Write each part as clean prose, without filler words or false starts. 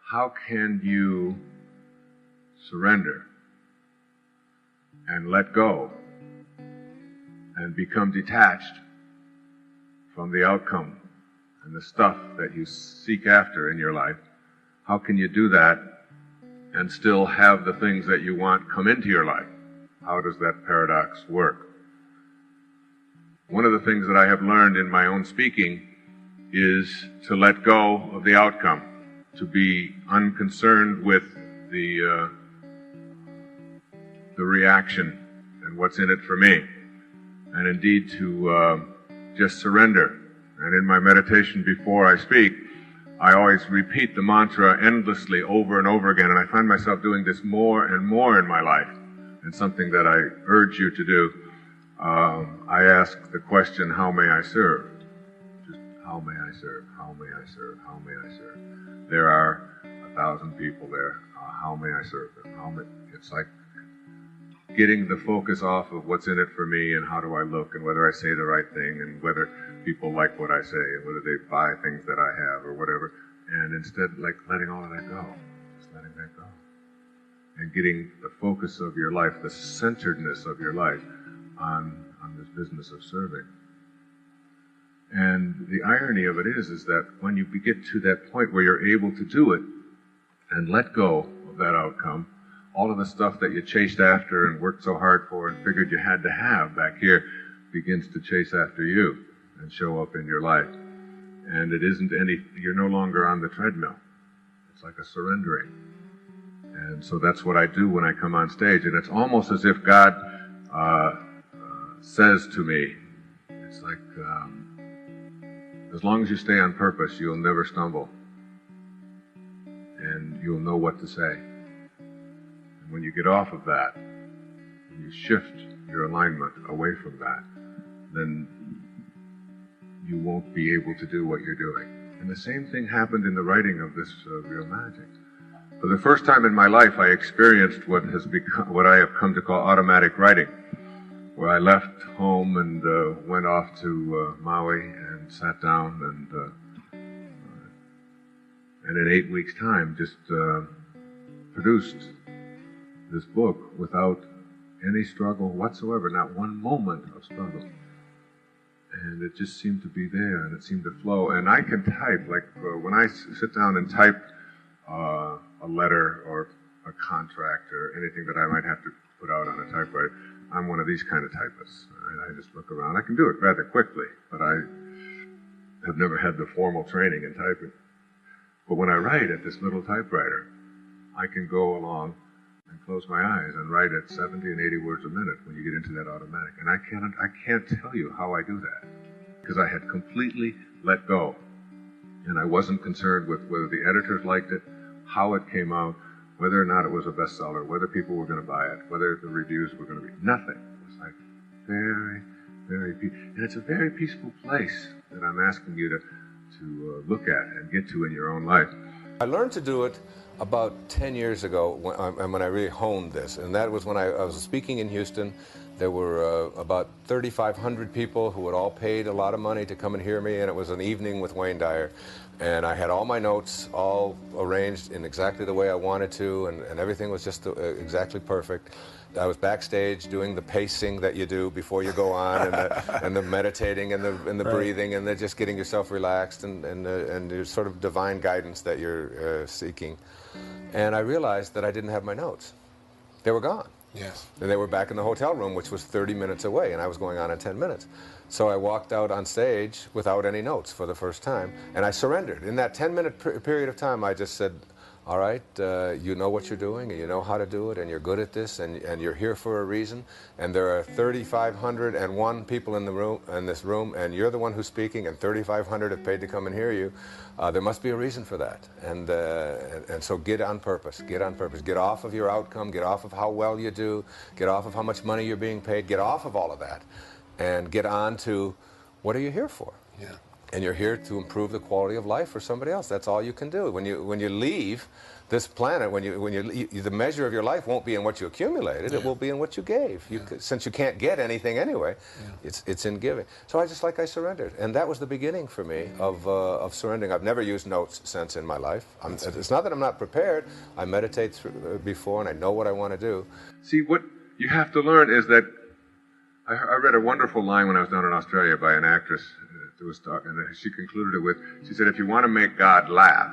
how can you surrender and let go and become detached from the outcome and the stuff that you seek after in your life? How can you do that and still have the things that you want come into your life? How does that paradox work? One of the things that I have learned in my own speaking is to let go of the outcome, to be unconcerned with the reaction and what's in it for me, and indeed to just surrender. And in my meditation before I speak, I always repeat the mantra endlessly over and over again, and I find myself doing this more and more in my life, and something that I urge you to do. I ask the question, how may I serve? Just, how may I serve? How may I serve? How may I serve? There are 1,000 people there. How may I serve them? It's like getting the focus off of what's in it for me and how do I look and whether I say the right thing and whether people like what I say and whether they buy things that I have or whatever. And instead, like letting all of that go. Just letting that go. And getting the focus of your life, the centeredness of your life on this business of serving. And the irony of it is that when you get to that point where you're able to do it and let go of that outcome, all of the stuff that you chased after and worked so hard for and figured you had to have back here begins to chase after you and show up in your life. And it isn't you're no longer on the treadmill. It's like a surrendering. And so that's what I do when I come on stage. And it's almost as if God says to me, it's like, as long as you stay on purpose, you'll never stumble. And you'll know what to say. And when you get off of that, and you shift your alignment away from that, then you won't be able to do what you're doing. And the same thing happened in the writing of this Real Magic. For the first time in my life, I experienced what I have come to call automatic writing, where I left home and went off to Maui and sat down and in 8 weeks' time just produced this book without any struggle whatsoever, not one moment of struggle. And it just seemed to be there, and it seemed to flow. And I can type, like when I sit down and type a letter or a contract or anything that I might have to put out on a typewriter, I'm one of these kind of typists. Right? I just look around. I can do it rather quickly, but I have never had the formal training in typing. But when I write at this little typewriter, I can go along and close my eyes and write at 70 and 80 words a minute when you get into that automatic. And I can't tell you how I do that, because I had completely let go. And I wasn't concerned with whether the editors liked it, how it came out, whether or not it was a bestseller, whether people were going to buy it, whether the reviews were going to be. Nothing. It was like very, very peaceful. And it's a very peaceful place that I'm asking you to look at and get to in your own life. I learned to do it about 10 years ago when I really honed this, and that was when I was speaking in Houston. There were about 3,500 people who had all paid a lot of money to come and hear me, and it was an evening with Wayne Dyer. And I had all my notes all arranged in exactly the way I wanted to, and everything was just exactly perfect. I was backstage doing the pacing that you do before you go on, and the meditating and the right. breathing, and just getting yourself relaxed and the sort of divine guidance that you're seeking. And I realized that I didn't have my notes. They were gone. Yes. And they were back in the hotel room, which was 30 minutes away, and I was going on in 10 minutes. So I walked out on stage without any notes for the first time, and I surrendered. In that 10-minute period of time, I just said, all right, you know what you're doing, and you know how to do it, and you're good at this, and you're here for a reason, and there are 3,501 people in this room, and you're the one who's speaking, and 3,500 have paid to come and hear you. There must be a reason for that, and so get on purpose, get on purpose. Get off of your outcome, get off of how well you do, get off of how much money you're being paid, get off of all of that, and get on to what are you here for? Yeah. and you're here to improve the quality of life for somebody else. That's all you can do. When you leave this planet, the measure of your life won't be in what you accumulated, it will be in what you gave. Since you can't get anything anyway, it's in giving. So I surrendered, and that was the beginning for me of surrendering. I've never used notes since in my life. It's not that I'm not prepared. I meditate before, and I know what I want to do. See, what you have to learn is that I read a wonderful line when I was down in Australia by an actress who was talking, and she concluded it with, she said, if you want to make God laugh,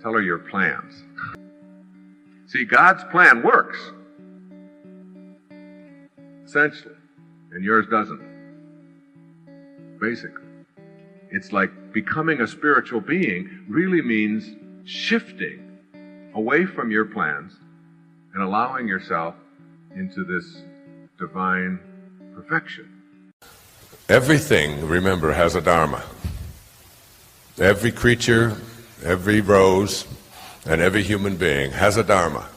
tell her your plans. See, God's plan works, essentially, and yours doesn't. Basically. It's like becoming a spiritual being really means shifting away from your plans and allowing yourself into this divine perfection. Everything, remember, has a dharma. Every creature, every rose, and every human being has a dharma.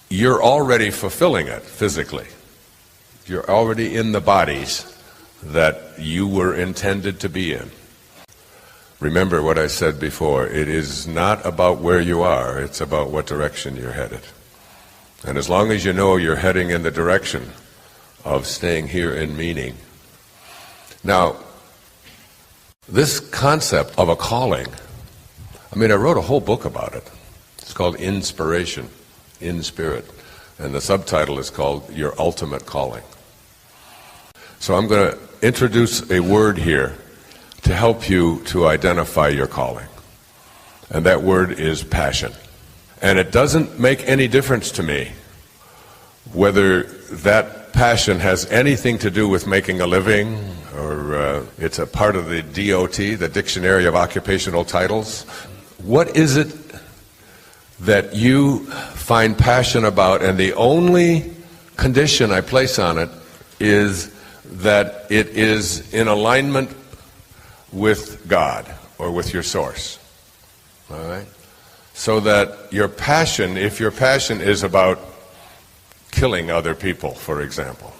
You're already fulfilling it physically. You're already in the bodies that you were intended to be in. Remember what I said before, it is not about where you are, it's about what direction you're headed. And as long as you know you're heading in the direction of staying here in meaning. Now, this concept of a calling, I wrote a whole book about it. It's called Inspiration, in Spirit. And the subtitle is called Your Ultimate Calling. So I'm going to introduce a word here to help you to identify your calling. And that word is passion. And it doesn't make any difference to me whether that passion has anything to do with making a living, or it's a part of the DOT, the Dictionary of Occupational Titles. What is it that you find passion about? And the only condition I place on it is that it is in alignment with God or with your source. All right? So that your passion, if your passion is about killing other people, for example,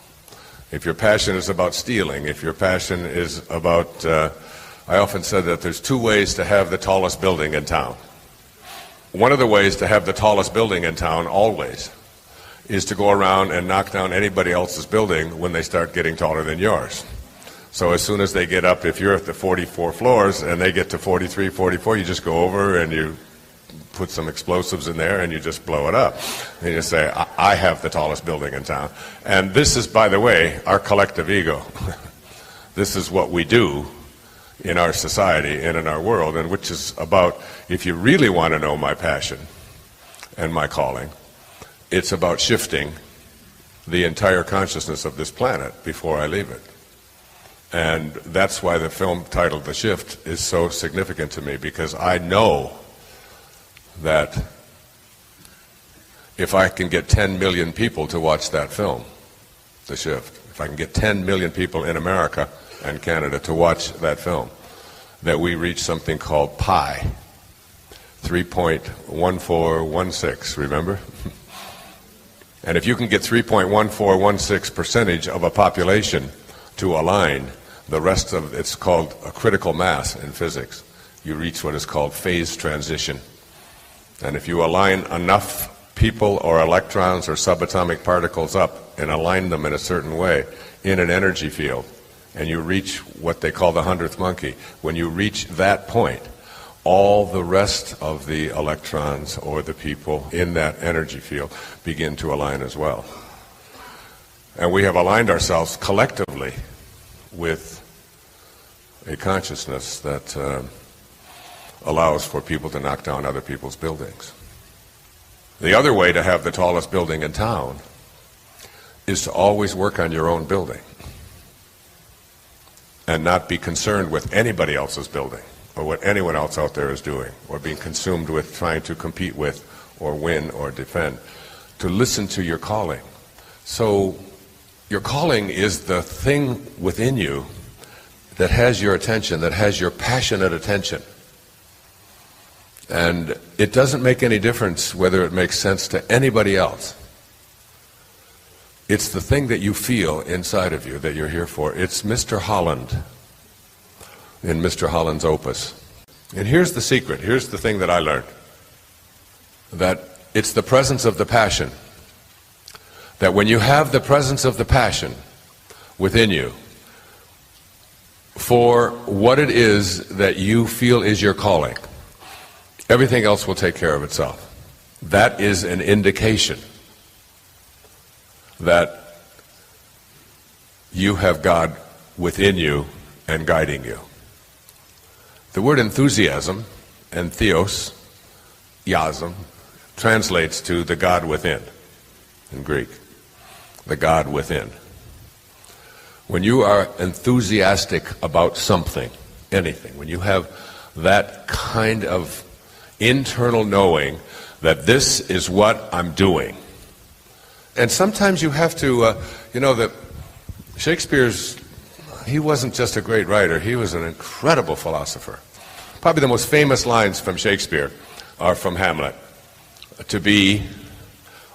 if your passion is about stealing, if your passion is about, I often said that there's two ways to have the tallest building in town. One of the ways to have the tallest building in town, always, is to go around and knock down anybody else's building when they start getting taller than yours. So as soon as they get up, if you're at the 44 floors and they get to 43, 44, you just go over and you put some explosives in there and you just blow it up. And you say, I have the tallest building in town. And this is, by the way, our collective ego. This is what we do in our society and in our world, and which is about, if you really want to know my passion and my calling, it's about shifting the entire consciousness of this planet before I leave it. And that's why the film titled The Shift is so significant to me, because I know that if I can get 10 million people to watch that film, The Shift, if I can get 10 million people in America and Canada to watch that film, that we reach something called pi, 3.1416, remember? And if you can get 3.1416% of a population to align, the rest of it's called a critical mass in physics. You reach what is called phase transition. And if you align enough people or electrons or subatomic particles up and align them in a certain way in an energy field, and you reach what they call the 100th monkey, when you reach that point, all the rest of the electrons or the people in that energy field begin to align as well. And we have aligned ourselves collectively with a consciousness that allows for people to knock down other people's buildings. The other way to have the tallest building in town is to always work on your own building and not be concerned with anybody else's building or what anyone else out there is doing, or being consumed with trying to compete with or win or defend. To listen to your calling. So your calling is the thing within you that has your attention, that has your passionate attention. And it doesn't make any difference whether it makes sense to anybody else. It's the thing that you feel inside of you that you're here for. It's Mr. Holland in Mr. Holland's opus. And here's the secret, here's the thing that I learned, that it's the presence of the passion. That when you have the presence of the passion within you for what it is that you feel is your calling, everything else will take care of itself. That is an indication that you have God within you and guiding you. The word enthusiasm and theos, iasm, translates to the God within in Greek. The God within. When you are enthusiastic about something, anything, when you have that kind of internal knowing that this is what I'm doing. And sometimes you have to, that Shakespeare's, he wasn't just a great writer, he was an incredible philosopher. Probably the most famous lines from Shakespeare are from Hamlet. To be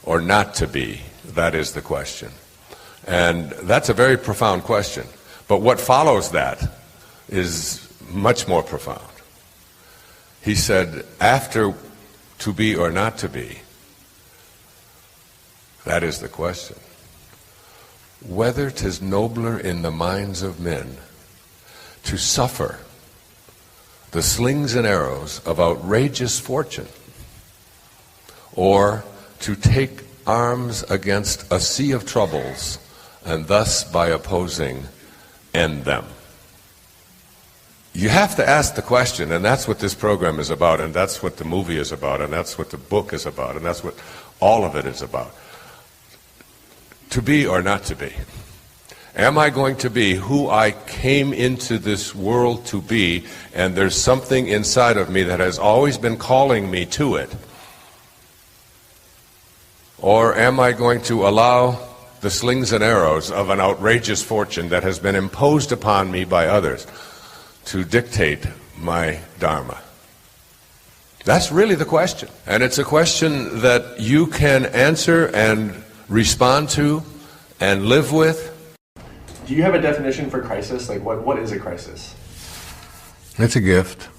or not to be, that is the question. And that's a very profound question. But what follows that is much more profound. He said, after to be or not to be, that is the question. Whether 'tis nobler in the minds of men to suffer the slings and arrows of outrageous fortune, or to take arms against a sea of troubles, and thus by opposing end them. You have to ask the question, and that's what this program is about, and that's what the movie is about, and that's what the book is about, and that's what all of it is about. To be or not to be. Am I going to be who I came into this world to be, and there's something inside of me that has always been calling me to it? Or am I going to allow the slings and arrows of an outrageous fortune that has been imposed upon me by others to dictate my dharma? That's really the question. And it's a question that you can answer and respond to and live with. Do you have a definition for crisis? Like, what is a crisis? It's a gift.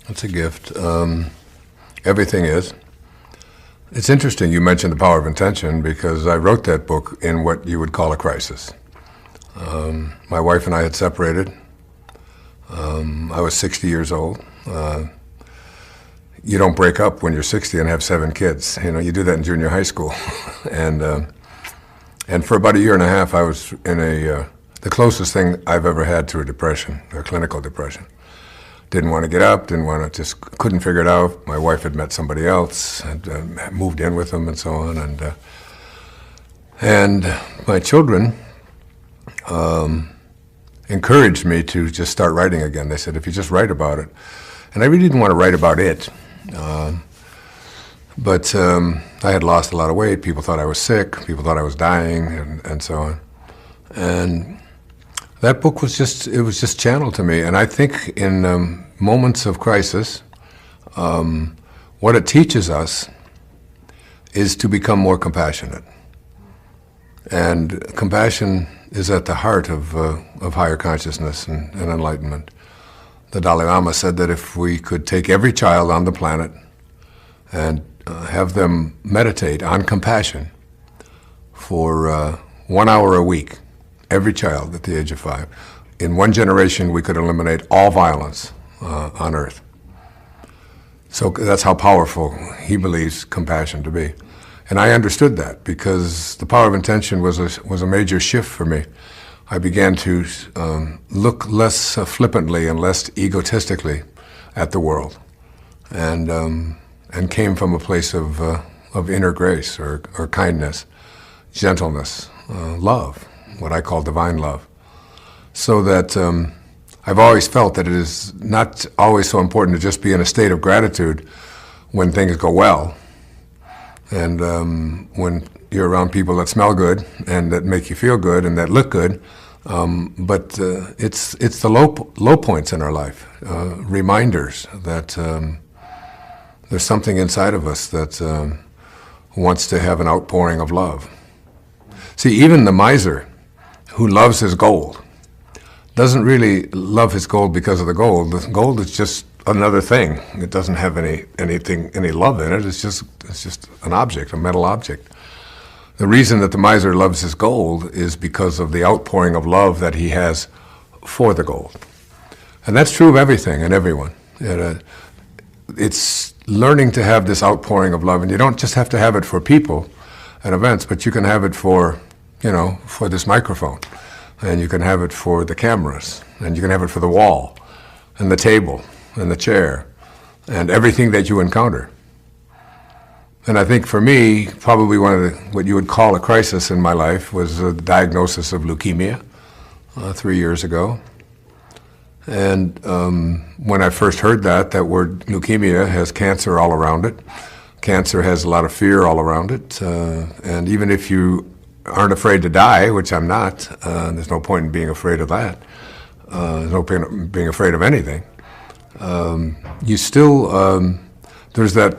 It's a gift. Everything is. It's interesting you mentioned The Power of Intention, because I wrote that book in what you would call a crisis. My wife and I had separated. I was 60 years old. You don't break up when you're 60 and have 7 kids. You do that in junior high school. And for about a year and a half, I was in the closest thing I've ever had to a depression, a clinical depression. Didn't want to get up, just couldn't figure it out. My wife had met somebody else, and moved in with them and so on. And my children encouraged me to just start writing again. They said, if you just write about it. And I really didn't want to write about it. But I had lost a lot of weight. People thought I was sick. People thought I was dying, and so on. And that book was just channeled to me. And I think in moments of crisis, what it teaches us is to become more compassionate. And compassion is at the heart of higher consciousness and enlightenment. The Dalai Lama said that if we could take every child on the planet and have them meditate on compassion for 1 hour a week, every child at the age of 5, in one generation we could eliminate all violence on earth. So that's how powerful he believes compassion to be. And I understood that, because The Power of Intention was a major shift for me. I began to look less flippantly and less egotistically at the world, and came from a place of inner grace or kindness, gentleness, love, what I call divine love. So that I've always felt that it is not always so important to just be in a state of gratitude when things go well, and when you're around people that smell good and that make you feel good and that look good. But it's the low points in our life, reminders that there's something inside of us that wants to have an outpouring of love. See, even the miser who loves his gold doesn't really love his gold because of the gold. The gold is just another thing. It doesn't have any love in it. It's just an object, a metal object. The reason that the miser loves his gold is because of the outpouring of love that he has for the gold. And that's true of everything and everyone. It's learning to have this outpouring of love, and you don't just have to have it for people and events, but you can have it for, for this microphone, and you can have it for the cameras, and you can have it for the wall, and the table, and the chair, and everything that you encounter. And I think for me, probably one of what you would call a crisis in my life was a diagnosis of leukemia 3 years ago. And when I first heard that word leukemia has cancer all around it. Cancer has a lot of fear all around it. And even if you aren't afraid to die, which I'm not, there's no point in being afraid of that. There's no point in being afraid of anything. You still, there's that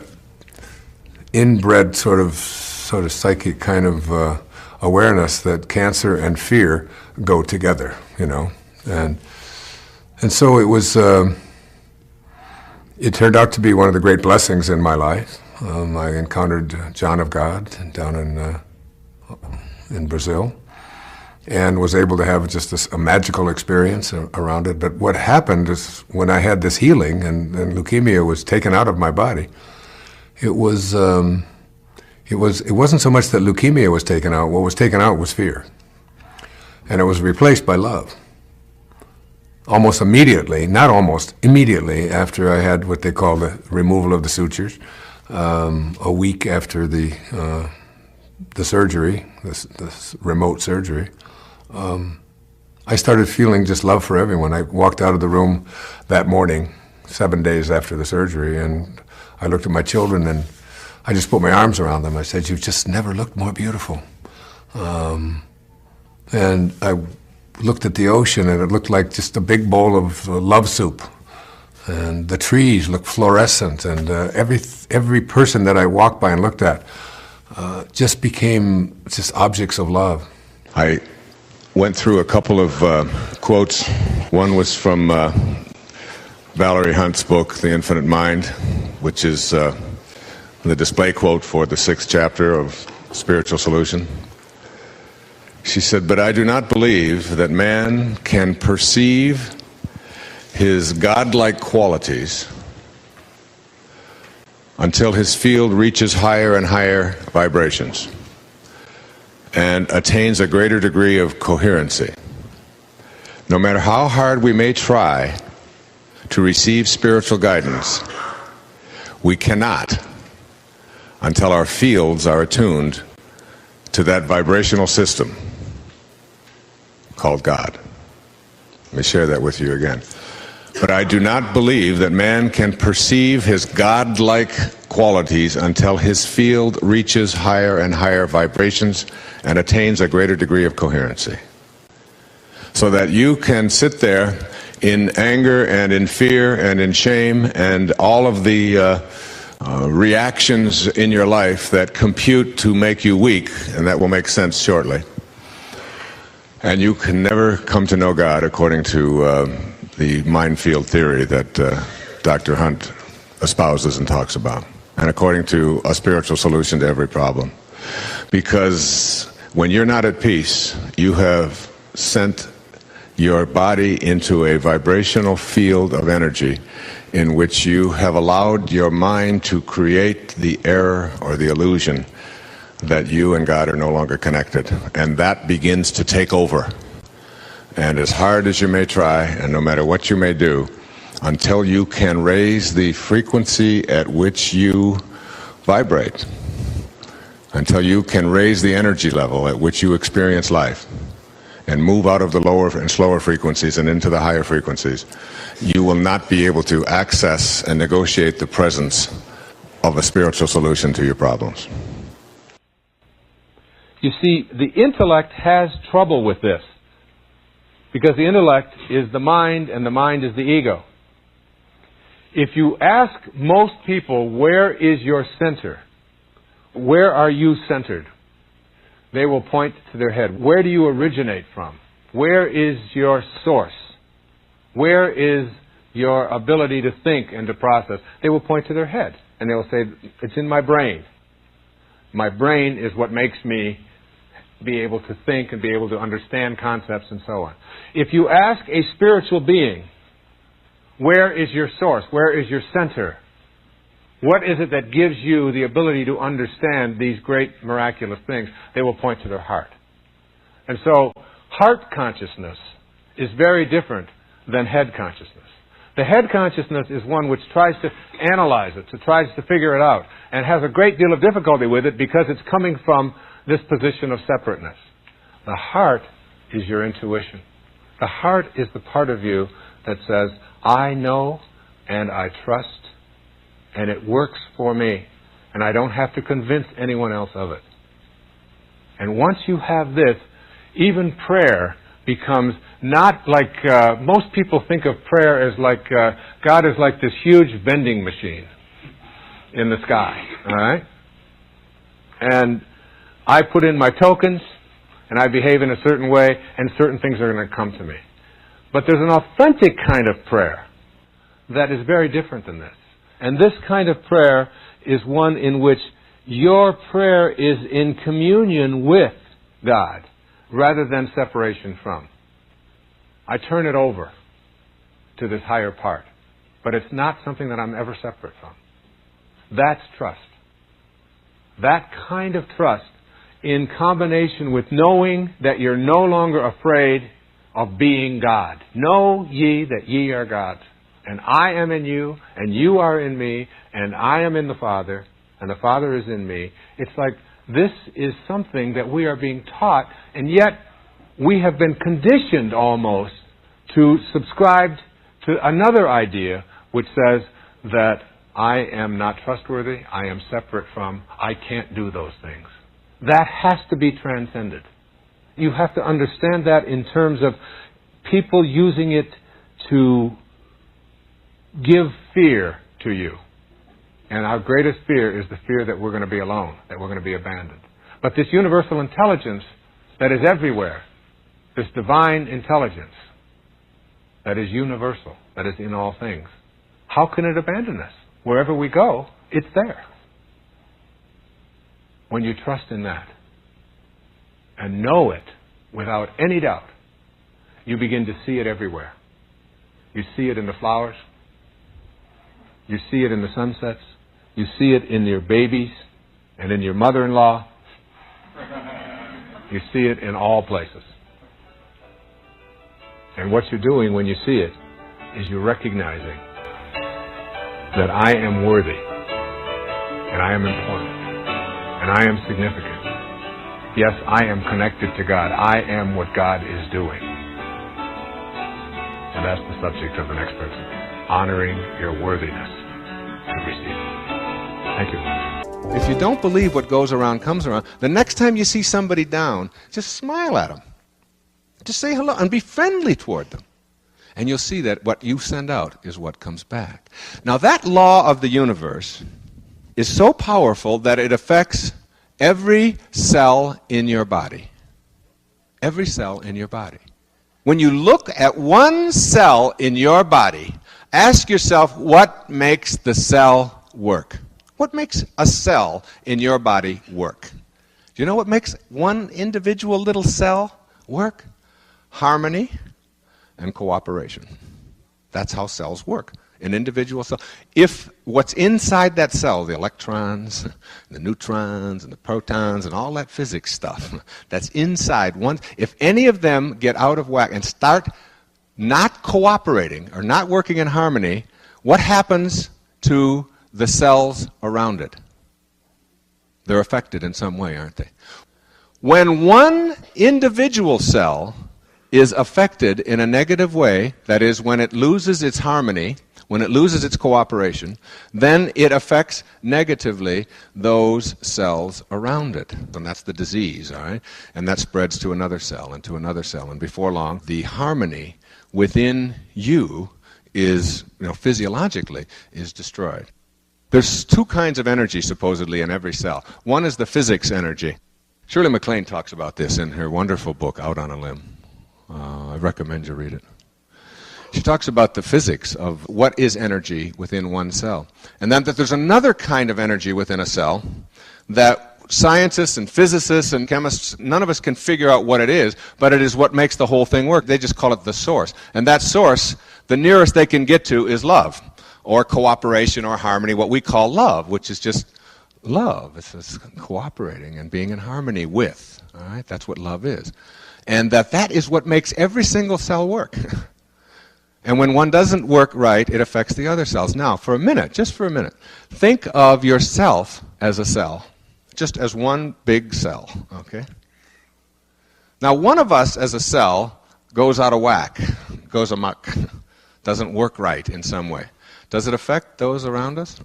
inbred sort of psychic kind of awareness that cancer and fear go together, and so it was. It turned out to be one of the great blessings in my life. I encountered John of God down in Brazil, and was able to have just a magical experience around it. But what happened is when I had this healing and leukemia was taken out of my body, it wasn't so much that leukemia was taken out. What was taken out was fear, and it was replaced by love. Almost immediately, not almost, immediately after I had what they call the removal of the sutures, a week after the surgery, this remote surgery, I started feeling just love for everyone. I walked out of the room that morning, 7 days after the surgery, and I looked at my children and I just put my arms around them. I said, "You've just never looked more beautiful." And I looked at the ocean and it looked like just a big bowl of love soup. And the trees looked fluorescent, and every person that I walked by and looked at just became just objects of love. I went through a couple of quotes. One was from Valerie Hunt's book, The Infinite Mind, which is the display quote for the 6th chapter of Spiritual Solution. She said, "But I do not believe that man can perceive his godlike qualities until his field reaches higher and higher vibrations and attains a greater degree of coherency. No matter how hard we may try to receive spiritual guidance, we cannot until our fields are attuned to that vibrational system called God." Let me share that with you again. "But I do not believe that man can perceive his God-like qualities until his field reaches higher and higher vibrations and attains a greater degree of coherency." So that you can sit there in anger and in fear and in shame and all of the reactions in your life that compute to make you weak, and that will make sense shortly. And you can never come to know God according to the mind field theory that Dr. Hunt espouses and talks about, and according to a spiritual solution to every problem. Because when you're not at peace, you have sent your body into a vibrational field of energy in which you have allowed your mind to create the error or the illusion that you and God are no longer connected. And that begins to take over. And as hard as you may try, and no matter what you may do, until you can raise the frequency at which you vibrate, until you can raise the energy level at which you experience life, and move out of the lower and slower frequencies and into the higher frequencies, you will not be able to access and negotiate the presence of a spiritual solution to your problems. You see, the intellect has trouble with this, because the intellect is the mind and the mind is the ego. If you ask most people, where is your center? Where are you centered? They will point to their head. Where do you originate from? Where is your source? Where is your ability to think and to process? They will point to their head, and they will say, it's in my brain. My brain is what makes me be able to think and be able to understand concepts and so on. If you ask a spiritual being, where is your source? Where is your center? What is it that gives you the ability to understand these great miraculous things? They will point to their heart. And so, heart consciousness is very different than head consciousness. The head consciousness is one which tries to analyze it, tries to figure it out, and has a great deal of difficulty with it because it's coming from this position of separateness. The heart is your intuition. The heart is the part of you that says, I know and I trust and it works for me and I don't have to convince anyone else of it. And once you have this, even prayer becomes not like, most people think of prayer as like, God is like this huge vending machine in the sky, all right? And I put in my tokens, and I behave in a certain way, and certain things are going to come to me. But there's an authentic kind of prayer that is very different than this. And this kind of prayer is one in which your prayer is in communion with God, rather than separation from. I turn it over to this higher part. But it's not something that I'm ever separate from. That's trust. That kind of trust, in combination with knowing that you're no longer afraid of being God. Know ye that ye are gods. And I am in you, and you are in me, and I am in the Father, and the Father is in me. It's like this is something that we are being taught, and yet we have been conditioned almost to subscribe to another idea which says that I am not trustworthy, I am separate from, I can't do those things. That has to be transcended. You have to understand that in terms of people using it to give fear to you. And our greatest fear is the fear that we're going to be alone, that we're going to be abandoned. But this universal intelligence that is everywhere, this divine intelligence that is universal, that is in all things, how can it abandon us? Wherever we go, it's there. When you trust in that and know it without any doubt, you begin to see it everywhere. You see it in the flowers. You see it in the sunsets. You see it in your babies and in your mother-in-law. You see it in all places. And what you're doing when you see it is you're recognizing that I am worthy, and I am important, and I am significant. Yes, I am connected to God. I am what God is doing. And that's the subject of the next person. Honoring your worthiness to receive. Thank you. If you don't believe what goes around comes around, the next time you see somebody down, just smile at them. Just say hello and be friendly toward them. And you'll see that what you send out is what comes back. Now that law of the universe is so powerful that it affects every cell in your body. Every cell in your body. When you look at one cell in your body, ask yourself what makes the cell work. What makes a cell in your body work? Do you know what makes one individual little cell work? Harmony and cooperation. That's how cells work. An individual cell. If what's inside that cell, the electrons, the neutrons, and the protons, and all that physics stuff that's inside one, if any of them get out of whack and start not cooperating or not working in harmony, what happens to the cells around it? They're affected in some way, aren't they? When one individual cell is affected in a negative way, that is, when it loses its harmony, when it loses its cooperation, then it affects negatively those cells around it. And that's the disease, all right? And that spreads to another cell and to another cell. And before long, the harmony within you is, physiologically, is destroyed. There's two kinds of energy, supposedly, in every cell. One is the physics energy. Shirley MacLaine talks about this in her wonderful book, Out on a Limb. I recommend you read it. She talks about the physics of what is energy within one cell. And then that there's another kind of energy within a cell that scientists and physicists and chemists, none of us can figure out what it is, but it is what makes the whole thing work. They just call it the source. And that source, the nearest they can get to is love, or cooperation or harmony, what we call love, which is just love. It's just cooperating and being in harmony with. All right? That's what love is. And that is what makes every single cell work. And when one doesn't work right, it affects the other cells. Now, for a minute, just for a minute, think of yourself as a cell, just as one big cell, okay? Now, one of us as a cell goes out of whack, goes amok, doesn't work right in some way. Does it affect those around us?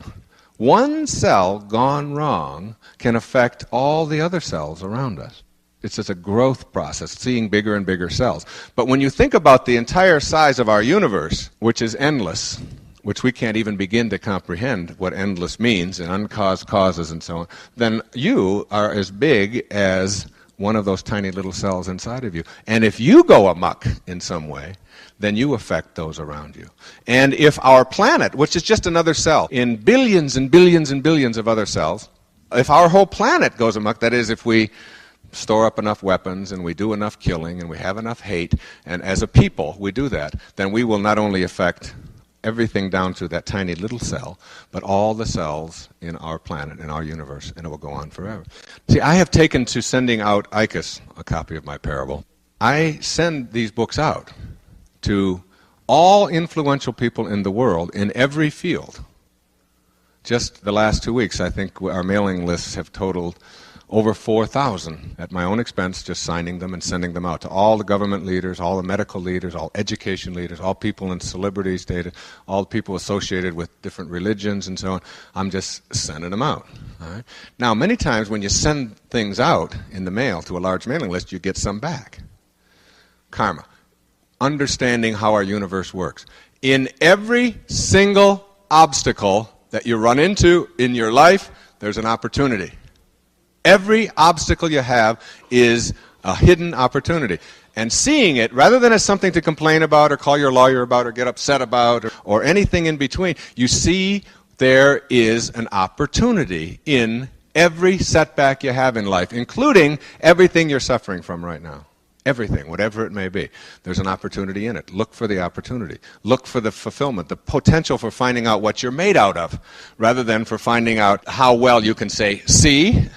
One cell gone wrong can affect all the other cells around us. It's just a growth process, seeing bigger and bigger cells. But when you think about the entire size of our universe, which is endless, which we can't even begin to comprehend what endless means, and uncaused causes and so on, then you are as big as one of those tiny little cells inside of you. And if you go amok in some way, then you affect those around you. And if our planet, which is just another cell in billions and billions and billions of other cells, if our whole planet goes amok, that is, if we store up enough weapons and we do enough killing and we have enough hate, and as a people we do that, then we will not only affect everything down to that tiny little cell, but all the cells in our planet, in our universe, and it will go on forever. See, I have taken to sending out ICUS, a copy of my parable. I send these books out to all influential people in the world in every field. Just the last 2 weeks, I think our mailing lists have totaled over 4,000 at my own expense, just signing them and sending them out to all the government leaders, all the medical leaders, all education leaders, all people in celebrity status, all people associated with different religions and so on. I'm just sending them out. All right? Now, many times when you send things out in the mail to a large mailing list, you get some back. Karma. Understanding how our universe works. In every single obstacle that you run into in your life, there's an opportunity. Every obstacle you have is a hidden opportunity. And seeing it, rather than as something to complain about or call your lawyer about or get upset about or anything in between, you see there is an opportunity in every setback you have in life, including everything you're suffering from right now. Everything, whatever it may be. There's an opportunity in it. Look for the opportunity. Look for the fulfillment, the potential for finding out what you're made out of, rather than for finding out how well you can say, see,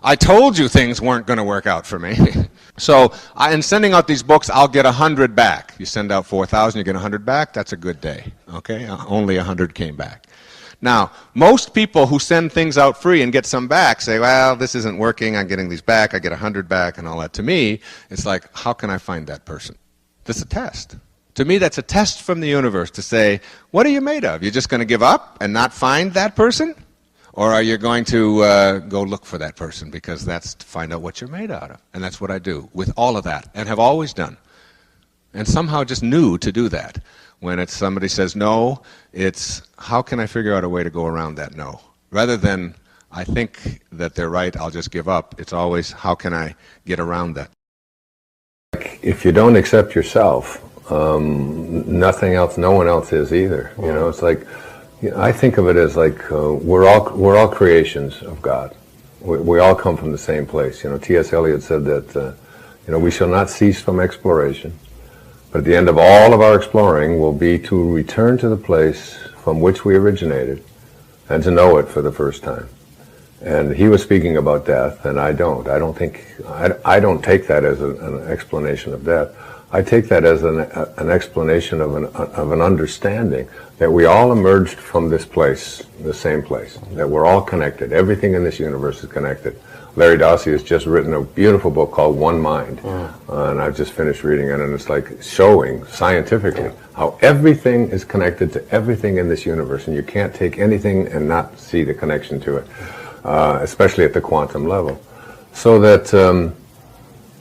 I told you things weren't going to work out for me. So in sending out these books, I'll get 100 back. You send out 4,000, you get 100 back. That's a good day. Okay? Only 100 came back. Now, most people who send things out free and get some back say, well, this isn't working. I'm getting these back. I get 100 back and all that. To me, it's like, how can I find that person? This is a test. To me, that's a test from the universe to say, what are you made of? You're just going to give up and not find that person? Or are you going to go look for that person, because that's to find out what you're made out of? And that's what I do with all of that, and have always done. And somehow just knew to do that. When it's somebody says no, it's how can I figure out a way to go around that no? Rather than I think that they're right, I'll just give up. It's always how can I get around that? If you don't accept yourself, nothing else, no one else is either. You know, it's like, I think of it as like we're all creations of God. We all come from the same place. You know, T.S. Eliot said that we shall not cease from exploration, but at the end of all of our exploring will be to return to the place from which we originated and to know it for the first time. And he was speaking about death, and I don't. I don't take that as an explanation of death. I take that as an explanation of an understanding that we all emerged from this place, the same place, that we're all connected. Everything in this universe is connected. Larry Dossey has just written a beautiful book called One Mind, and I've just finished reading it, and it's like showing scientifically how everything is connected to everything in this universe, and you can't take anything and not see the connection to it, especially at the quantum level. So that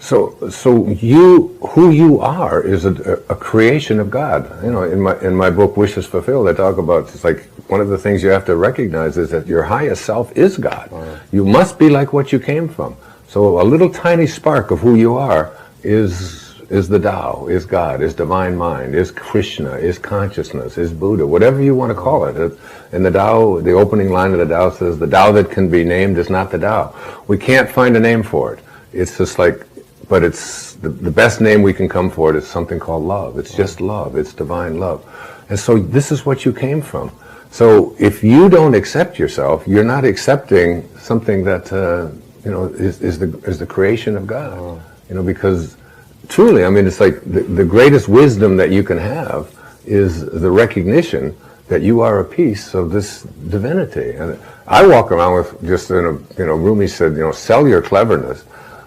So who you are is a creation of God. You know, in my book Wishes Fulfilled, I talk about, it's like one of the things you have to recognize is that your highest self is God. You must be like what you came from. So a little tiny spark of who you are is is the Tao, is God, is divine mind, is Krishna, is consciousness, is Buddha, whatever you want to call it. And the Tao, the opening line of the Tao says, the Tao that can be named is not the Tao. We can't find a name for it. It's just like, but it's the best name we can come for it is something called love. It's just love. It's divine love. And so this is what you came from. So if you don't accept yourself, you're not accepting something that is the creation of God. Because truly, I mean, it's like the greatest wisdom that you can have is the recognition that you are a piece of this divinity. And I walk around with just Rumi said, sell your cleverness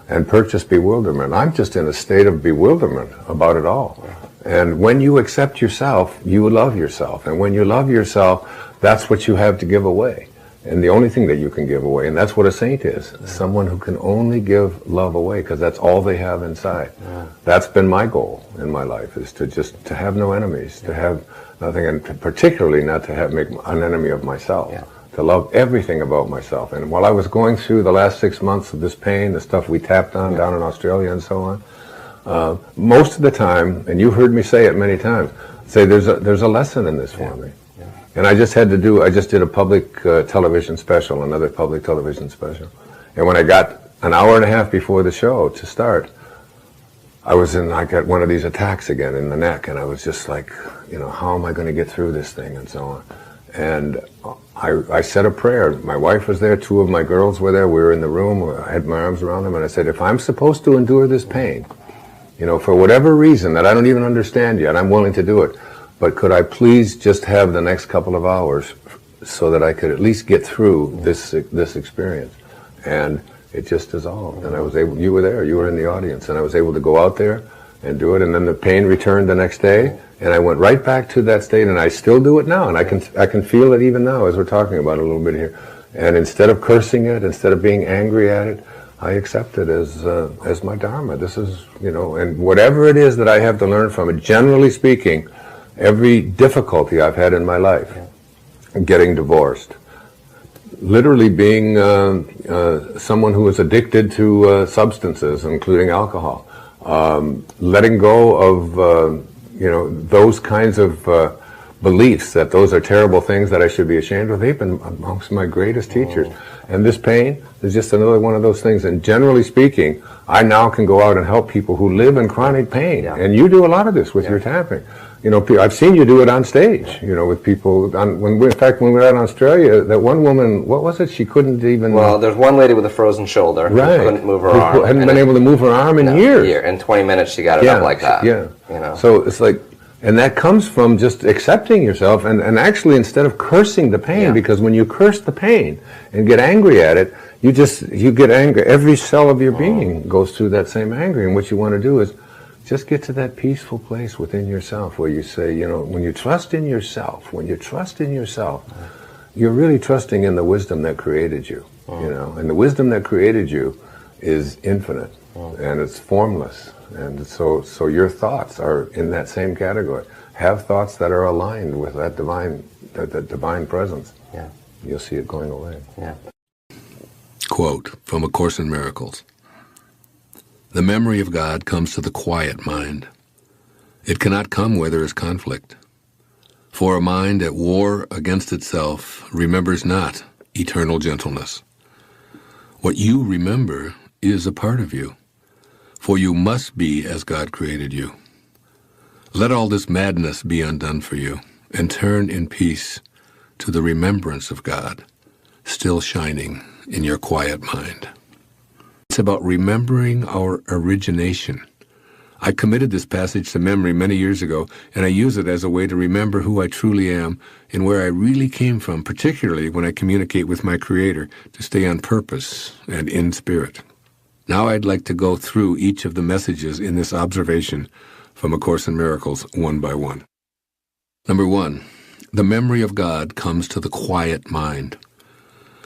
and purchase bewilderment. I'm just in a state of bewilderment about it all. And when you accept yourself, you love yourself. And when you love yourself, that's what you have to give away. And the only thing that you can give away, and that's what a saint is, someone who can only give love away, because that's all they have inside. That's been my goal in my life, is to have no enemies, to have nothing, and particularly not to make an enemy of myself. To love everything about myself. And while I was going through the last 6 months of this pain, the stuff we tapped on down in Australia and so on, most of the time, and you've heard me say it many times, say there's a lesson in this for me. And I just did a public television special, another public television special. And when I got an hour and a half before the show to start, I got one of these attacks again in the neck, and I was just like, how am I going to get through this thing and so on. And I said a prayer. My wife was there, 2 of my girls were there, we were in the room, I had my arms around them, and I said, if I'm supposed to endure this pain, for whatever reason that I don't even understand yet, I'm willing to do it. But could I please just have the next couple of hours so that I could at least get through this experience? And it just dissolved. And I was able, you were there, you were in the audience, and I was able to go out there and do it. And then the pain returned the next day, and I went right back to that state, and I still do it now. And I can feel it even now as we're talking about it a little bit here. And instead of cursing it, instead of being angry at it, I accept it as my dharma. This is, and whatever it is that I have to learn from it, generally speaking, every difficulty I've had in my life, getting divorced, literally being someone who is addicted to substances, including alcohol, letting go of, those kinds of beliefs that those are terrible things that I should be ashamed of. They've been amongst my greatest teachers. And this pain is just another one of those things. And generally speaking, I now can go out and help people who live in chronic pain. And you do a lot of this with your tapping. I've seen you do it on stage, with people. When we were out in Australia, that one woman, what was it? She couldn't even... Well, there's one lady with a frozen shoulder who couldn't move her arm. Who hadn't been able to move her arm in years. In 20 minutes, she got it up like that. So it's like... And that comes from just accepting yourself and actually instead of cursing the pain, because when you curse the pain and get angry at it, you get angry. Every cell of your being goes through that same anger. And what you want to do is just get to that peaceful place within yourself where you say, when you trust in yourself, you're really trusting in the wisdom that created you, and the wisdom that created you is infinite and it's formless. And so your thoughts are in that same category. Have thoughts that are aligned with that divine presence. You'll see it going away. Quote from A Course in Miracles. The memory of God comes to the quiet mind. It cannot come where there is conflict. For a mind at war against itself remembers not eternal gentleness. What you remember is a part of you. For you must be as God created you. Let all this madness be undone for you, and turn in peace to the remembrance of God, still shining in your quiet mind. It's about remembering our origination. I committed this passage to memory many years ago, and I use it as a way to remember who I truly am and where I really came from, particularly when I communicate with my Creator to stay on purpose and in spirit. Now I'd like to go through each of the messages in this observation from A Course in Miracles one by one. Number 1, the memory of God comes to the quiet mind.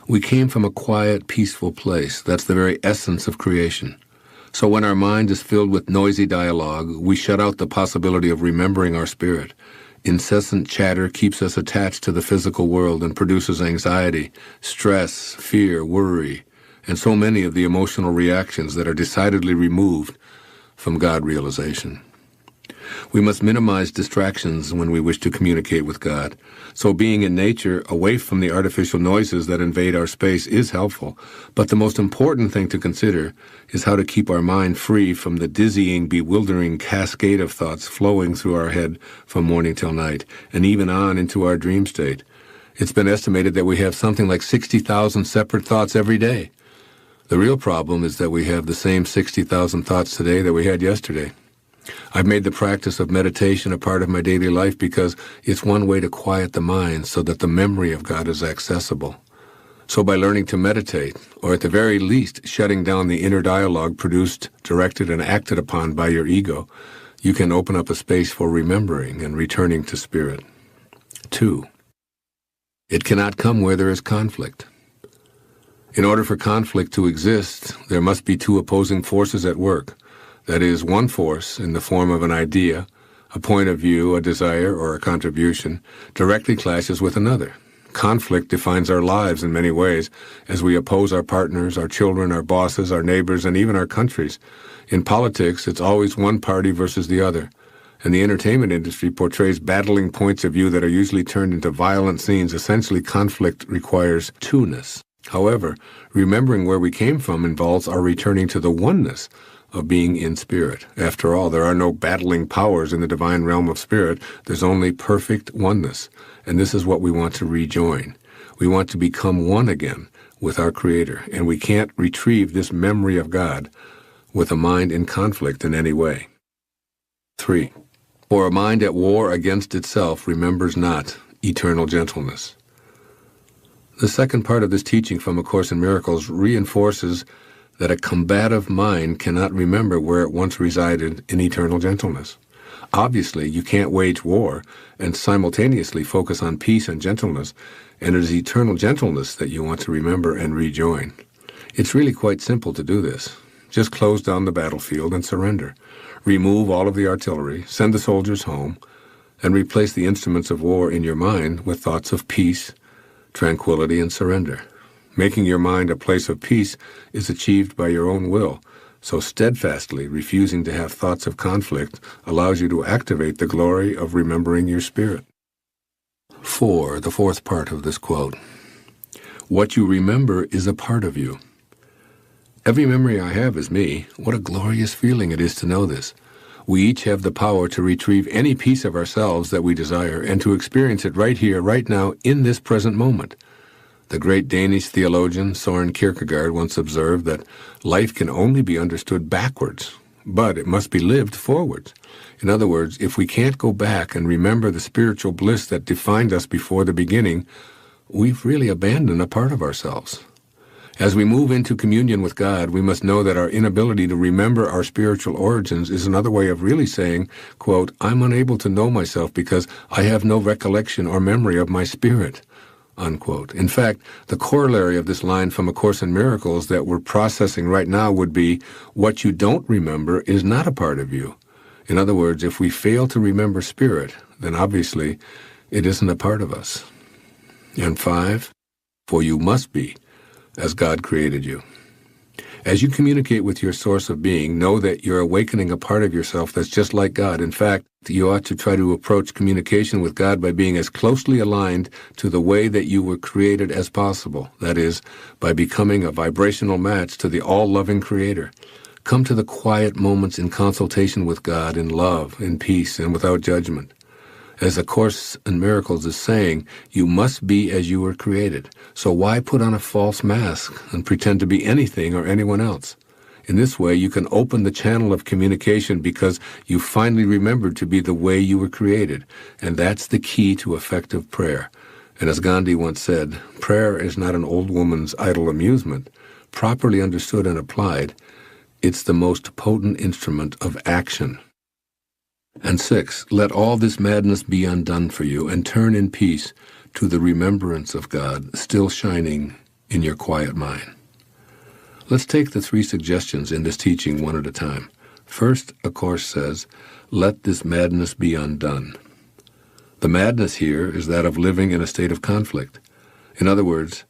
We came from a quiet, peaceful place. That's the very essence of creation. So when our mind is filled with noisy dialogue, we shut out the possibility of remembering our spirit. Incessant chatter keeps us attached to the physical world and produces anxiety, stress, fear, worry, and so many of the emotional reactions that are decidedly removed from God realization. We must minimize distractions when we wish to communicate with God. So being in nature, away from the artificial noises that invade our space, is helpful. But the most important thing to consider is how to keep our mind free from the dizzying, bewildering cascade of thoughts flowing through our head from morning till night, and even on into our dream state. It's been estimated that we have something like 60,000 separate thoughts every day. The real problem is that we have the same 60,000 thoughts today that we had yesterday. I've made the practice of meditation a part of my daily life because it's one way to quiet the mind so that the memory of God is accessible. So by learning to meditate, or at the very least shutting down the inner dialogue produced, directed, and acted upon by your ego, you can open up a space for remembering and returning to spirit. 2. It cannot come where there is conflict. In order for conflict to exist, there must be two opposing forces at work. That is, one force, in the form of an idea, a point of view, a desire, or a contribution, directly clashes with another. Conflict defines our lives in many ways, as we oppose our partners, our children, our bosses, our neighbors, and even our countries. In politics, it's always one party versus the other. And the entertainment industry portrays battling points of view that are usually turned into violent scenes. Essentially, conflict requires two-ness. However, remembering where we came from involves our returning to the oneness of being in spirit. After all, there are no battling powers in the divine realm of spirit. There's only perfect oneness, and this is what we want to rejoin. We want to become one again with our Creator, and we can't retrieve this memory of God with a mind in conflict in any way. 3. For a mind at war against itself remembers not eternal gentleness. The second part of this teaching from A Course in Miracles reinforces that a combative mind cannot remember where it once resided in eternal gentleness. Obviously, you can't wage war and simultaneously focus on peace and gentleness, and it is eternal gentleness that you want to remember and rejoin. It's really quite simple to do this. Just close down the battlefield and surrender. Remove all of the artillery, send the soldiers home, and replace the instruments of war in your mind with thoughts of peace, tranquility, and surrender. Making your mind a place of peace is achieved by your own will, so steadfastly refusing to have thoughts of conflict allows you to activate the glory of remembering your spirit. 4. The fourth part of this quote. What you remember is a part of you. Every memory I have is me. What a glorious feeling it is to know this. We each have the power to retrieve any piece of ourselves that we desire and to experience it right here, right now, in this present moment. The great Danish theologian Søren Kierkegaard once observed that life can only be understood backwards, but it must be lived forwards. In other words, if we can't go back and remember the spiritual bliss that defined us before the beginning, we've really abandoned a part of ourselves. As we move into communion with God, we must know that our inability to remember our spiritual origins is another way of really saying, quote, I'm unable to know myself because I have no recollection or memory of my spirit. Unquote. In fact, the corollary of this line from A Course in Miracles that we're processing right now would be, what you don't remember is not a part of you. In other words, if we fail to remember spirit, then obviously it isn't a part of us. And 5, for you must be as God created you. As you communicate with your source of being, know that you're awakening a part of yourself that's just like God. In fact, you ought to try to approach communication with God by being as closely aligned to the way that you were created as possible. That is, by becoming a vibrational match to the all-loving Creator. Come to the quiet moments in consultation with God in love, in peace, and without judgment. As A Course in Miracles is saying, you must be as you were created. So why put on a false mask and pretend to be anything or anyone else? In this way, you can open the channel of communication because you finally remembered to be the way you were created. And that's the key to effective prayer. And as Gandhi once said, prayer is not an old woman's idle amusement. Properly understood and applied, it's the most potent instrument of action. And 6, let all this madness be undone for you, and turn in peace to the remembrance of God still shining in your quiet mind. Let's take the 3 suggestions in this teaching one at a time. First, A Course says, let this madness be undone. The madness here is that of living in a state of conflict. In other words,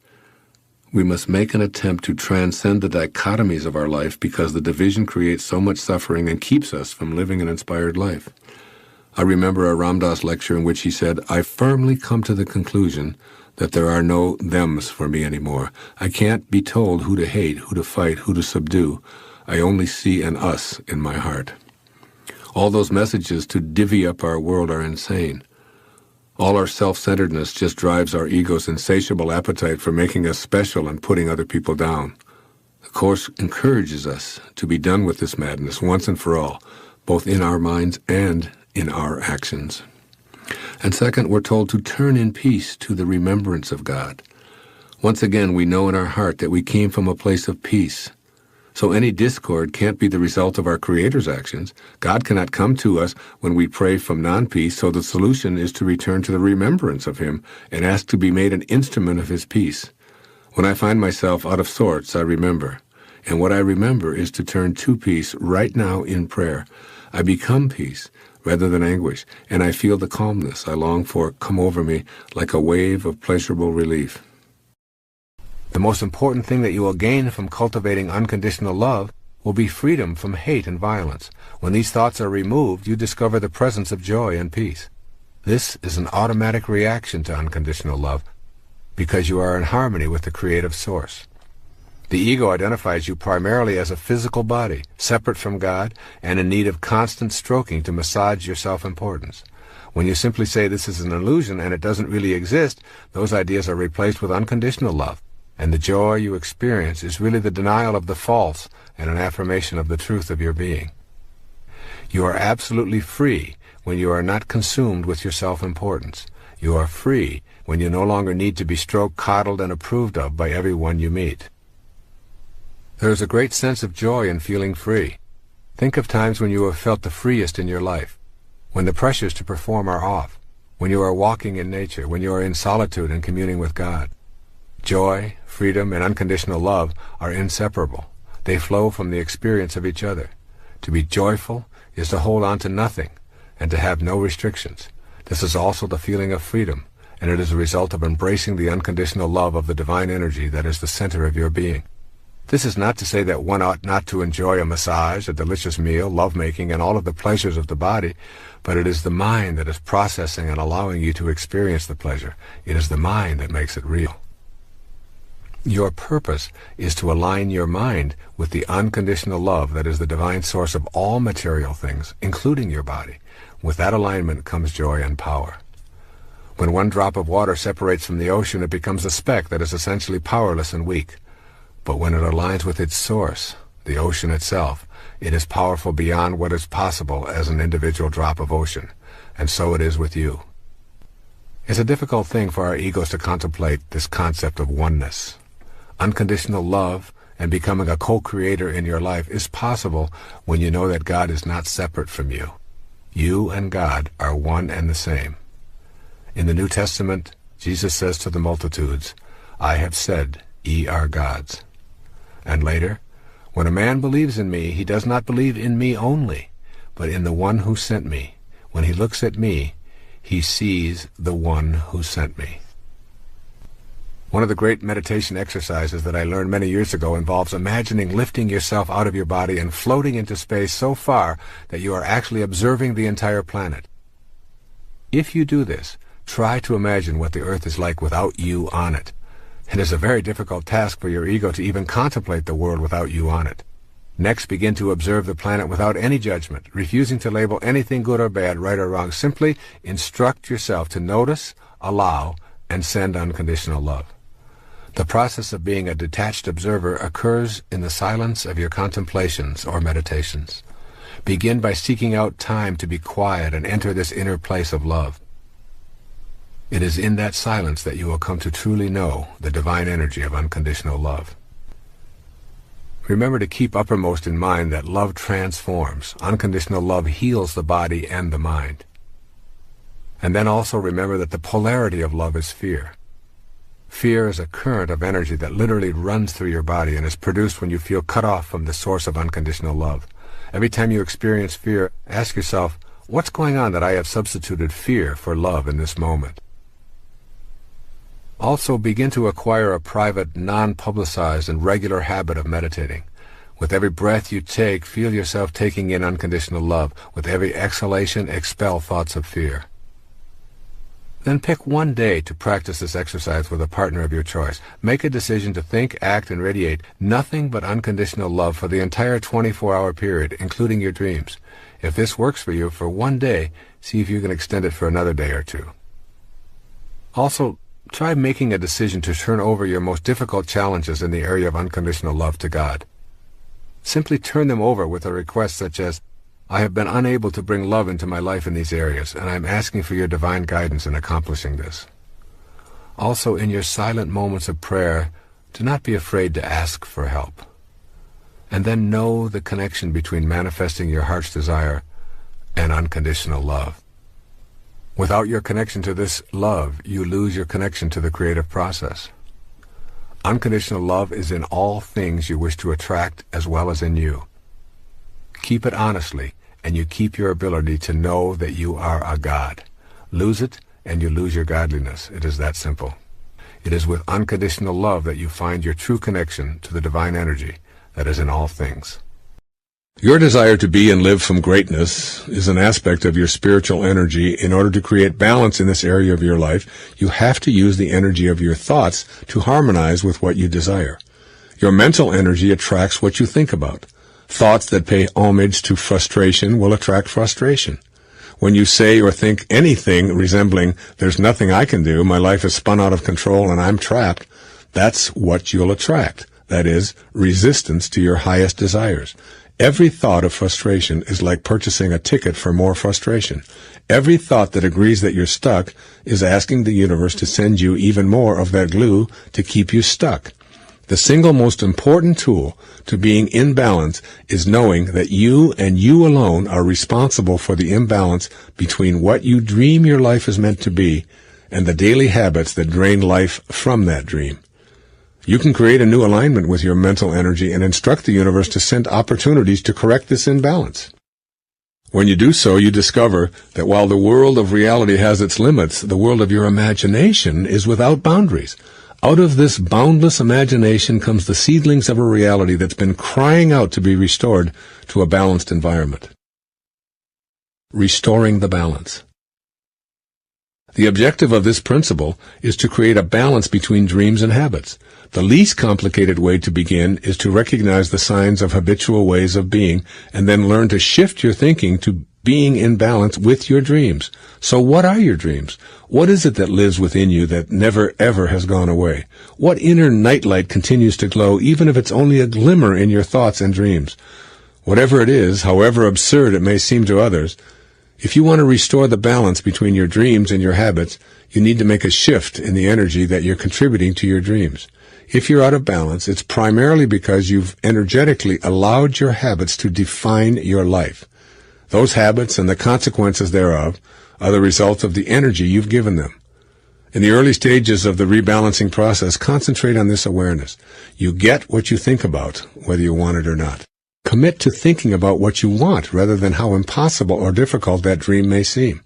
We must make an attempt to transcend the dichotomies of our life because the division creates so much suffering and keeps us from living an inspired life. I remember a Ram Dass lecture in which he said, "I firmly come to the conclusion that there are no thems for me anymore. I can't be told who to hate, who to fight, who to subdue. I only see an us in my heart." All those messages to divvy up our world are insane. All our self-centeredness just drives our ego's insatiable appetite for making us special and putting other people down. The Course encourages us to be done with this madness once and for all, both in our minds and in our actions. And second, we're told to turn in peace to the remembrance of God. Once again, we know in our heart that we came from a place of peace. So any discord can't be the result of our Creator's actions. God cannot come to us when we pray from non-peace, so the solution is to return to the remembrance of Him and ask to be made an instrument of His peace. When I find myself out of sorts, I remember. And what I remember is to turn to peace right now in prayer. I become peace rather than anguish, and I feel the calmness I long for come over me like a wave of pleasurable relief. The most important thing that you will gain from cultivating unconditional love will be freedom from hate and violence. When these thoughts are removed, you discover the presence of joy and peace. This is an automatic reaction to unconditional love because you are in harmony with the creative source. The ego identifies you primarily as a physical body, separate from God, and in need of constant stroking to massage your self-importance. When you simply say this is an illusion and it doesn't really exist, those ideas are replaced with unconditional love. And the joy you experience is really the denial of the false and an affirmation of the truth of your being. You are absolutely free when you are not consumed with your self-importance. You are free when you no longer need to be stroked, coddled, and approved of by everyone you meet. There is a great sense of joy in feeling free. Think of times when you have felt the freest in your life, when the pressures to perform are off, when you are walking in nature, when you are in solitude and communing with God. Joy, freedom, and unconditional love are inseparable. They flow from the experience of each other. To be joyful is to hold on to nothing and to have no restrictions. This is also the feeling of freedom, and it is a result of embracing the unconditional love of the divine energy that is the center of your being. This is not to say that one ought not to enjoy a massage, a delicious meal, lovemaking, and all of the pleasures of the body, but it is the mind that is processing and allowing you to experience the pleasure. It is the mind that makes it real. Your purpose is to align your mind with the unconditional love that is the divine source of all material things, including your body. With that alignment comes joy and power. When one drop of water separates from the ocean, it becomes a speck that is essentially powerless and weak. But when it aligns with its source, the ocean itself, it is powerful beyond what is possible as an individual drop of ocean. And so it is with you. It's a difficult thing for our egos to contemplate this concept of oneness. Unconditional love and becoming a co-creator in your life is possible when you know that God is not separate from you. You and God are one and the same. In the New Testament, Jesus says to the multitudes, "I have said, ye are gods." And later, "When a man believes in me, he does not believe in me only, but in the one who sent me. When he looks at me, he sees the one who sent me." One of the great meditation exercises that I learned many years ago involves imagining lifting yourself out of your body and floating into space so far that you are actually observing the entire planet. If you do this, try to imagine what the Earth is like without you on it. It is a very difficult task for your ego to even contemplate the world without you on it. Next, begin to observe the planet without any judgment, refusing to label anything good or bad, right or wrong. Simply instruct yourself to notice, allow, and send unconditional love. The process of being a detached observer occurs in the silence of your contemplations or meditations. Begin by seeking out time to be quiet and enter this inner place of love. It is in that silence that you will come to truly know the divine energy of unconditional love. Remember to keep uppermost in mind that love transforms. Unconditional love heals the body and the mind. And then also remember that the polarity of love is fear. Fear is a current of energy that literally runs through your body and is produced when you feel cut off from the source of unconditional love. Every time you experience fear, ask yourself, what's going on that I have substituted fear for love in this moment? Also, begin to acquire a private, non-publicized, and regular habit of meditating. With every breath you take, feel yourself taking in unconditional love. With every exhalation, expel thoughts of fear. Then pick one day to practice this exercise with a partner of your choice. Make a decision to think, act, and radiate nothing but unconditional love for the entire 24-hour period, including your dreams. If this works for you for one day, see if you can extend it for another day or two. Also, try making a decision to turn over your most difficult challenges in the area of unconditional love to God. Simply turn them over with a request such as, I have been unable to bring love into my life in these areas, and I am asking for your divine guidance in accomplishing this. Also, in your silent moments of prayer, do not be afraid to ask for help. And then know the connection between manifesting your heart's desire and unconditional love. Without your connection to this love, you lose your connection to the creative process. Unconditional love is in all things you wish to attract as well as in you. Keep it honestly, and you keep your ability to know that you are a God. Lose it, and you lose your godliness. It is that simple. It is with unconditional love that you find your true connection to the divine energy that is in all things. Your desire to be and live from greatness is an aspect of your spiritual energy. In order to create balance in this area of your life, you have to use the energy of your thoughts to harmonize with what you desire. Your mental energy attracts what you think about. Thoughts that pay homage to frustration will attract frustration. When you say or think anything resembling, there's nothing I can do, my life is spun out of control and I'm trapped, that's what you'll attract. That is, resistance to your highest desires. Every thought of frustration is like purchasing a ticket for more frustration. Every thought that agrees that you're stuck is asking the universe to send you even more of that glue to keep you stuck. The single most important tool to being in balance is knowing that you and you alone are responsible for the imbalance between what you dream your life is meant to be and the daily habits that drain life from that dream. You can create a new alignment with your mental energy and instruct the universe to send opportunities to correct this imbalance. When you do so, you discover that while the world of reality has its limits, the world of your imagination is without boundaries. Out of this boundless imagination comes the seedlings of a reality that's been crying out to be restored to a balanced environment. Restoring the balance. The objective of this principle is to create a balance between dreams and habits. The least complicated way to begin is to recognize the signs of habitual ways of being and then learn to shift your thinking to being in balance with your dreams. So what are your dreams? What is it that lives within you that never ever has gone away? What inner nightlight continues to glow even if it's only a glimmer in your thoughts and dreams? Whatever it is, however absurd it may seem to others, if you want to restore the balance between your dreams and your habits, you need to make a shift in the energy that you're contributing to your dreams. If you're out of balance, it's primarily because you've energetically allowed your habits to define your life. Those habits and the consequences thereof are the result of the energy you've given them. In the early stages of the rebalancing process, concentrate on this awareness. You get what you think about, whether you want it or not. Commit to thinking about what you want rather than how impossible or difficult that dream may seem.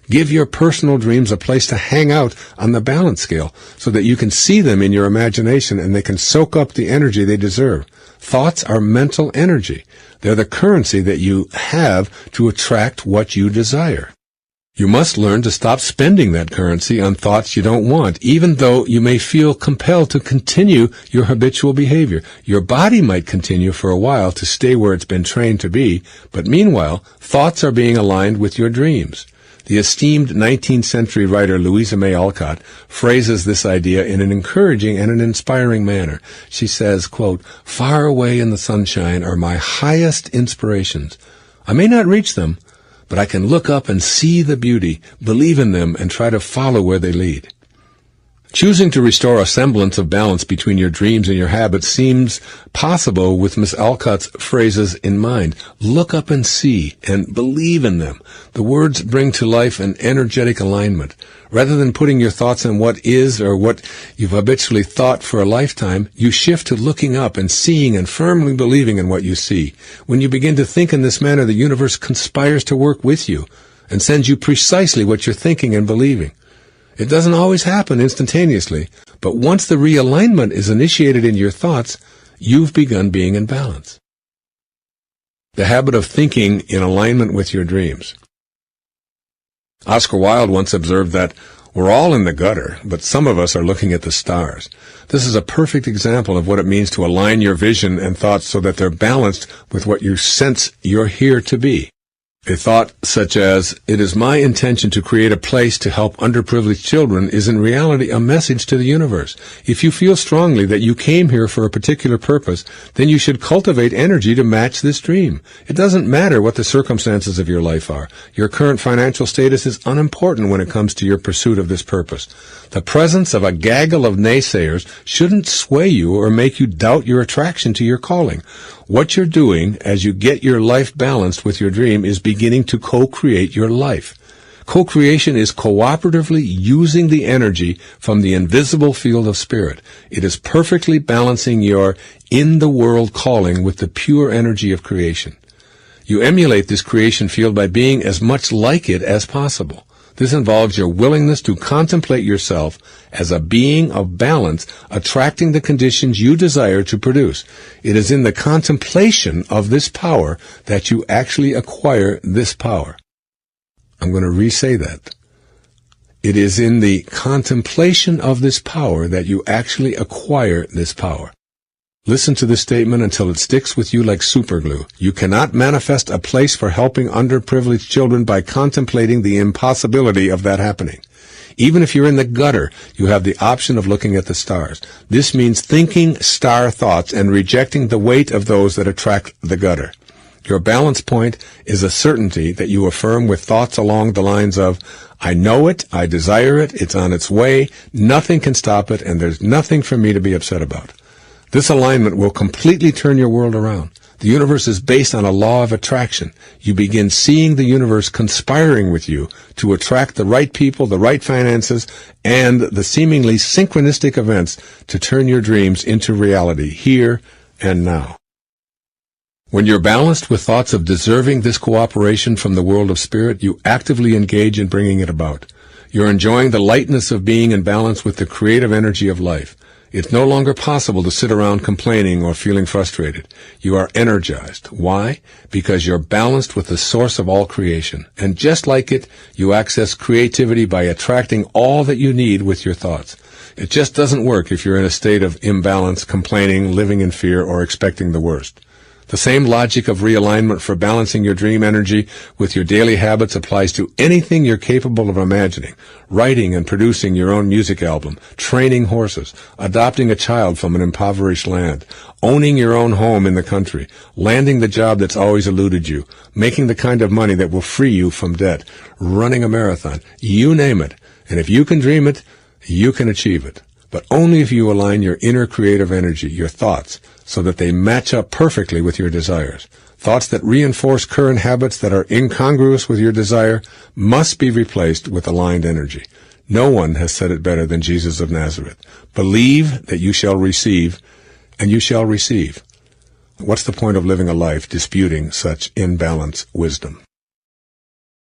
Give your personal dreams a place to hang out on the balance scale so that you can see them in your imagination and they can soak up the energy they deserve. Thoughts are mental energy. They're the currency that you have to attract what you desire. You must learn to stop spending that currency on thoughts you don't want, even though you may feel compelled to continue your habitual behavior. Your body might continue for a while to stay where it's been trained to be, but meanwhile, thoughts are being aligned with your dreams. The esteemed 19th century writer Louisa May Alcott phrases this idea in an encouraging and an inspiring manner. She says, quote, "Far away in the sunshine are my highest inspirations. I may not reach them, but I can look up and see the beauty, believe in them, and try to follow where they lead." Choosing to restore a semblance of balance between your dreams and your habits seems possible with Miss Alcott's phrases in mind. Look up and see, and believe in them. The words bring to life an energetic alignment. Rather than putting your thoughts on what is or what you've habitually thought for a lifetime, you shift to looking up and seeing and firmly believing in what you see. When you begin to think in this manner, the universe conspires to work with you and sends you precisely what you're thinking and believing. It doesn't always happen instantaneously, but once the realignment is initiated in your thoughts, you've begun being in balance. The habit of thinking in alignment with your dreams. Oscar Wilde once observed that we're all in the gutter, but some of us are looking at the stars. This is a perfect example of what it means to align your vision and thoughts so that they're balanced with what you sense you're here to be. A thought such as, "It is my intention to create a place to help underprivileged children," is in reality a message to the universe. If you feel strongly that you came here for a particular purpose, then you should cultivate energy to match this dream. It doesn't matter what the circumstances of your life are. Your current financial status is unimportant when it comes to your pursuit of this purpose. The presence of a gaggle of naysayers shouldn't sway you or make you doubt your attraction to your calling. What you're doing as you get your life balanced with your dream is beginning to co-create your life. Co-creation is cooperatively using the energy from the invisible field of spirit. It is perfectly balancing your in-the-world calling with the pure energy of creation. You emulate this creation field by being as much like it as possible. This involves your willingness to contemplate yourself as a being of balance, attracting the conditions you desire to produce. It is in the contemplation of this power that you actually acquire this power. I'm going to re-say that. It is in the contemplation of this power that you actually acquire this power. Listen to this statement until it sticks with you like superglue. You cannot manifest a place for helping underprivileged children by contemplating the impossibility of that happening. Even if you're in the gutter, you have the option of looking at the stars. This means thinking star thoughts and rejecting the weight of those that attract the gutter. Your balance point is a certainty that you affirm with thoughts along the lines of, "I know it, I desire it, it's on its way, nothing can stop it, and there's nothing for me to be upset about." This alignment will completely turn your world around. The universe is based on a law of attraction. You begin seeing the universe conspiring with you to attract the right people, the right finances, and the seemingly synchronistic events to turn your dreams into reality here and now. When you're balanced with thoughts of deserving this cooperation from the world of spirit, you actively engage in bringing it about. You're enjoying the lightness of being in balance with the creative energy of life. It's no longer possible to sit around complaining or feeling frustrated. You are energized. Why? Because you're balanced with the source of all creation. And just like it, you access creativity by attracting all that you need with your thoughts. It just doesn't work if you're in a state of imbalance, complaining, living in fear, or expecting the worst. The same logic of realignment for balancing your dream energy with your daily habits applies to anything you're capable of imagining. Writing and producing your own music album, training horses, adopting a child from an impoverished land, owning your own home in the country, landing the job that's always eluded you, making the kind of money that will free you from debt, running a marathon, you name it. And if you can dream it, you can achieve it. But only if you align your inner creative energy, your thoughts, so that they match up perfectly with your desires. Thoughts that reinforce current habits that are incongruous with your desire must be replaced with aligned energy. No one has said it better than Jesus of Nazareth. Believe that you shall receive, and you shall receive. What's the point of living a life disputing such imbalanced wisdom?